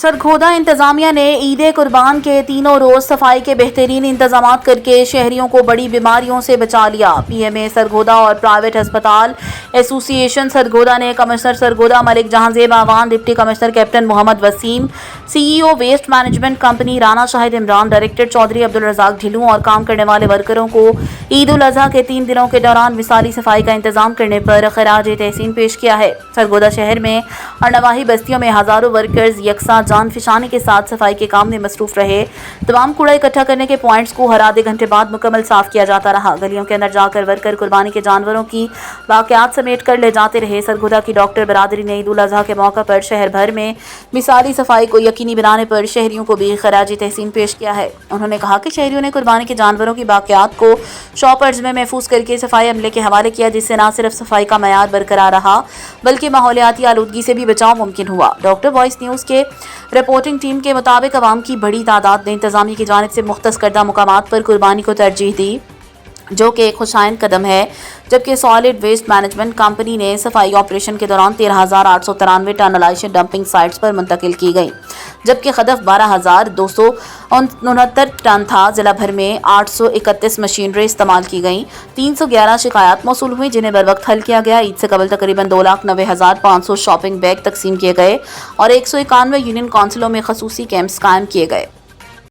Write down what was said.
सरगोदा इंतजामिया ने ईद कुर्बान के तीनों रोज सफाई के बेहतरीन इंतजाम करके शहरियों को बड़ी बीमारियों से बचा लिया। पीएमए सरगोदा और प्राइवेट अस्पताल एसोसिएशन सरगोदा ने commissioner Sargodha Malik Jahanzeb Awan, deputy commissioner captain Muhammad Waseem, CEO waste management company Rana Shahid Imran, director Chaudhry Abdul Razzaq Dhillu और काम करने वाले वर्करों को ईद उल अजहा के 3 दिनों के दौरान मिसाली सफाई का इंतजाम करने पर खराज तहसीन पेश किया है। सरगोदा शहर में और नवाही बस्तियों में हजारों वर्कर्स यकसा जान फिशानी के साथ सफाई के काम में मसरूफ रहे। तमाम कूड़ा इकट्ठा करने के पॉइंट्स को हर आधे घंटे बाद मुकम्मल साफ किया जाता रहा। गलियों के अंदर जाकर वर्कर कुर्बानी के जानवरों की वाकयात समेट कर ले जाते रहे। सरगोदा की डॉक्टर बरादरी ने ईद उल अजहा के मौका पर शहर भर में मिसाली सफाई को यकीनी बनाने पर शहरियों को भी खराजी तहसीन पेश किया है। उन्होंने कहा कि शहरियों ने कुर्बानी के जानवरों की बाकियात को शॉपर्स में महफूज करके सफाई अमले के हवाले किया, जिससे न सिर्फ सफाई का मयार बरकरार रहा बल्कि माहौलियाती आलूदगी से भी बचाव मुमकिन हुआ। डॉक्टर वॉइस न्यूज़ के रिपोर्टिंग टीम के मुताबिक अवाम की बड़ी तादाद ने इंतजामिया की जानिब से मुख्तस करदा मुकामात पर कुर्बानी को तरजीह दी, जो कि एक खुशाइन कदम है। जबकि सॉलिड वेस्ट मैनेजमेंट कंपनी ने सफाई ऑपरेशन के दौरान 13,893 टन अलाइशें डंपिंग साइट्स पर मुंतकिल की गई, जबकि खदफ 12,269 टन था। जिला भर में 831 मशीनरी इस्तेमाल की गई। 311 शिकायत मौसूल हुई, जिन्हें बर वक्त हल किया गया। ईद से कबल तकरीबन 2,90,500 शॉपिंग बैग तकसीम किए गए और 191 यूनियन काउंसिलों में खसूसी कैंप्स कायम किए गए।